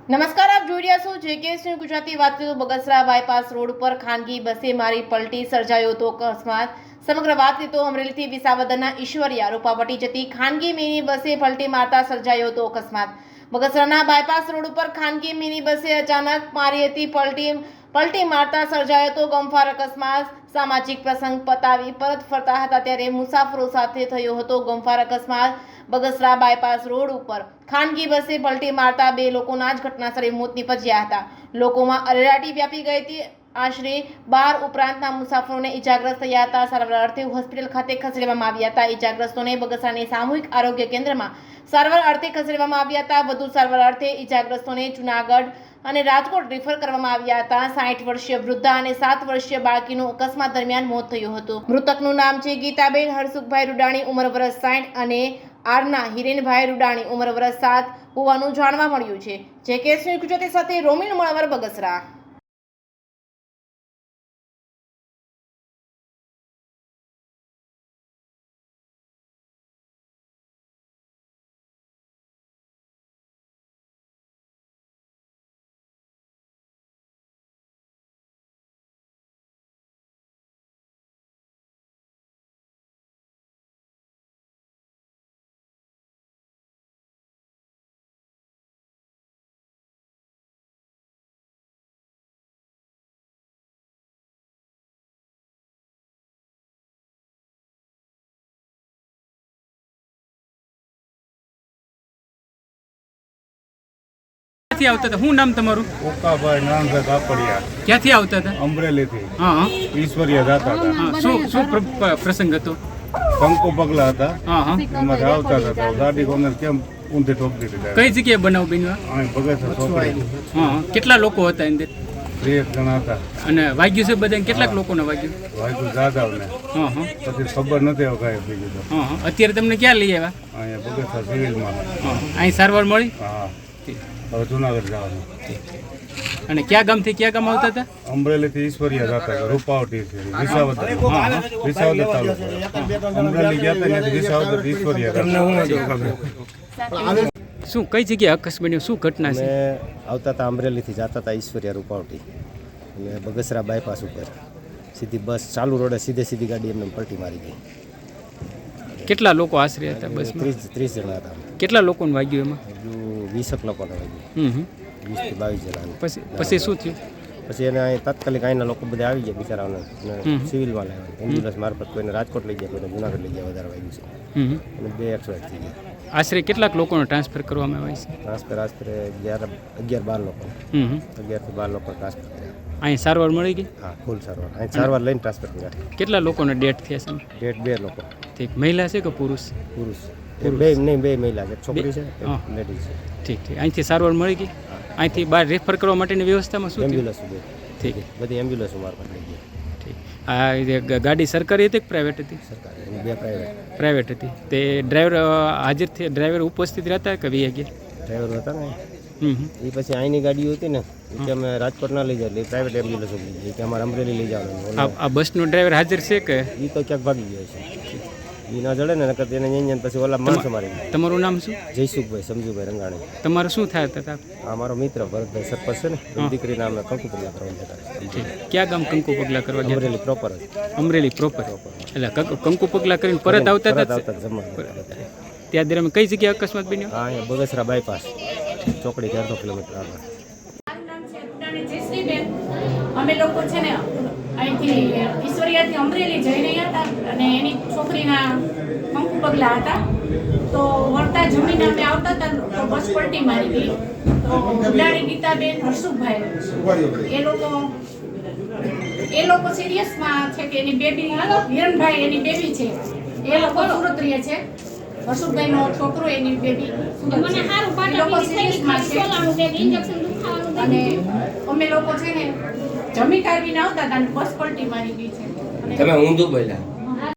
નમસ્કાર, આપ જોઈ રહ્યા છો જેકે ગુજરાતી વાત કરીએ તો બગસરા બાયપાસ રોડ પર ખાનગી બસે મારી પલટી સર્જાયો હતો અકસ્માત। સમગ્ર વાત કરીએ તો અમરેલીથી વિસાવદરના ઈશ્વરિયા રૂપાવટી જતી ખાનગી મિની બસે પલટી મારતા સર્જાયો હતો અકસ્માત। બગસરાના બાયપાસ રોડ ઉપર ખાનગી મિની બસે અચાનક મારી હતી પલટી મારતા સર્જાયો હતો ગમખ્વાર અકસ્માત। સામાજિક પ્રસંગ પતાવી પરત ફરતા હતા ત્યારે મુસાફરો સાથે થયો હતો ગમખ્વાર અકસ્માત। બગસરા બાયપાસ રોડ ઉપર ખાનગી બસે પલટી મારતા બે લોકોના જ ઘટનાસ્થળે મોત નીપજ્યા હતા। લોકોમાં અરેરાટી વ્યાપી ગઈ હતી। આશરે 12 ઉપરાંતના મુસાફરોને ઈજાગ્રસ્ત થયા હતા। સારવાર અર્થે હોસ્પિટલ ખાતે ખસેડવામાં આવ્યા હતા। ઈજાગ્રસ્તોને બગસરાની સામૂહિક આરોગ્ય કેન્દ્રમાં સારવાર અર્થે ખસેડવામાં આવ્યા હતા। વધુ સારવાર અર્થે ઈજાગ્રસ્તોને જૂનાગઢ અને રાજકોટ રિફર કરવામાં આવ્યા હતા। 60 વર્ષીય વૃદ્ધા અને 7 વર્ષીય બાળકીનું અકસ્માત દરમિયાન મોત થયું હતું। મૃતકનું નામ છે ગીતાબેન હરસુખભાઈ રૂડાણી, ઉંમર વર્ષ 60 અને આરના હિરેનભાઈ રૂડાણી, ઉંમર વર્ષ 7 હોવાનું જાણવા મળ્યું છે। જેકે ગુજરાતી સાથે રોમિન મળવર, બગસરા। ક્યાંથી આવતા હતા? શું નામ તમારું? ઓકાભાઈ નાનભાઈ કાપડિયા, ક્યાંથી આવતા હતા? અમરેલીથી હા ઈશ્વરિયા જતા હતા। હા શું પ્રસંગ હતો? કંકુ પગલા હતા, હા હા એમાંથી આવતા હતા તો ગાડી કોને કેમ ઊંધી ઠોકી દીધી। કઈ જગ્યાએ બનાવ બન્યો? અહીં બગસરા ચોકડી હા કેટલા લોકો હતા અંદર? 2 જણા હતા। અને વાગ્યું છે બધાને? કેટલાક લોકોને વાગ્યું? વાયકુ જાદવને હા હા પછી ખબર નથી હવે કાંઈ બીજું તો। હા હા અત્યારે તમને ક્યાં લઈ આવ્યા? અહીંયા બગસરા સિવિલમાં। હા અહીં સારવાર મળી? હા હવે જુનાગઢ જવાનું। અને કયા ગામથી કયા ગામ આવતા હતા? અમરેલીથી ઈશ્વરિયા જતા હતા, રૂપાવટી છે, વિસાવદર તાલુકો। અમરેલી ગયા હતા ત્યાંથી વિસાવદર ઈશ્વરિયા હતા। શું કઈ જગ્યાએ અકસ્માત બન્યો? શું ઘટના છે? આવતા હતા અમરેલીથી જતા હતા ઈશ્વરિયા રૂપાવટી અને બગસરા બાયપાસ ઉપર સીધી બસ ચાલુ રોડે સીધી ગાડી એમને પલટી મારી ગઈ। કેટલા લોકો આશરે હતા બસમાં? 30 જણા હતા। કેટલા લોકોને વાગ્યું એમાં? હજુ 20 લોકોને વાગ્યું, 20 થી 22 જણા। પછી શું થયું? પછી એને અહીં તાત્કાલિક અહીંના લોકો બધા આવી ગયા બિચારાઓને સિવિલમાં લાવ્યા, એમ્બ્યુલન્સ મારફત કોઈને રાજકોટ લઈ ગયા, કોઈને જુનાગઢ લઈ ગયા, વધારે વાગ્યું છે અને 2 એક્સિડન્ટ થઈ ગયા। આશરે કેટલાક લોકોને ટ્રાન્સફર કરવામાં આવે છે? ટ્રાન્સફર આશરે 11-12 લોકો, 11 થી 12 લોકો ટ્રાન્સફર કર્યા। અહીં સારવાર મળી ગઈ? હા ફૂલ સારવાર, અહીં સારવાર લઈને ટ્રાન્સફર કર્યા। કેટલા લોકોને ડેથ થયા છે? ડેટ 2 લોકો। ઠીક, મહિલા છે કે પુરુષ? પુરુષ બે મહિલા છે, છોકરી છે, લેડીઝ છે। ઠીક ઠીક, અહીંથી સારવાર મળી ગઈ? અહીંથી બહાર રેફર કરવા માટેની વ્યવસ્થામાં શું થયું? એમ્બ્યુલન્સ ઠીક બધી એમ્બ્યુલન્સ મારફત લઈ ગયા। ઠીક, આ ગાડી સરકારી હતી કે પ્રાઇવેટ હતી? સરકારી અને 2 પ્રાઇવેટ। પ્રાઇવેટ હતી। તે ડ્રાઈવર હાજર થયા? ડ્રાઈવર ઉપસ્થિત રહેતા કે વી ગયા? ડ્રાઈવર હતા ને એ પછી અહીંની ગાડીઓ હતી ને કે અમે રાજકોટ ના લઈ જાય એટલે પ્રાઇવેટ એમ્બ્યુલન્સ લઈ જાય કે અમારે અમરેલી લઈ જવાનું। આ બસનો ડ્રાઈવર હાજર છે કે? એ તો ક્યાંક ભાગી ગયો છે, એ ના જડે ને નકર એને અહીંયા પછી ઓલા માણસો મારી ગયા। તમારું નામ શું? જયસુખભાઈ સમજુભાઈ રંગાણી। તમારું શું થાય હતા? આ મારો મિત્ર ભરતભાઈ સરપંચ છે ને, એની દીકરીના અમે કંકુ પગલા કરવા જતા। ઠીક, ક્યાં ગામ કંકુ પગલા કરવા ગયા? અમરેલી પ્રોપર જ। અમરેલી પ્રોપર। એટલે કંકુ પગલા કરીને પરત આવતા હતા? જમવા ત્યાં દરમિયાન કઈ જગ્યાએ અકસ્માત બન્યો? હા અહીંયા બગસરા બાયપાસ ચોકડી 4 કિલોમીટર આગળ। અમે લોકો છે ને અહીંથી ઈશ્વરિયાથી અમરેલી જઈ રહ્યા હતા અને એની છોકરીના કંકુ પગલા હતા, તો વળતા જમીને અમે આવતા હતા તો બસ પલટી મારી ગઈ। તો ઉડાણી ગીતાબેન હરસુખભાઈ એ લોકો સિરિયસમાં છે કે એની બેબી હિરણભાઈ એની બેબી છે, એ લોકો સુરત રહે છે। હરસુખભાઈનો છોકરો એની બેબી સુરત છે, એ લોકો સિરિયસમાં છે। અને અમે લોકો છે ને જમી કાઢીને આવતા હતા અને બસ પલટી મારી ગઈ છે। તમે ઊંધું બોલ્યા।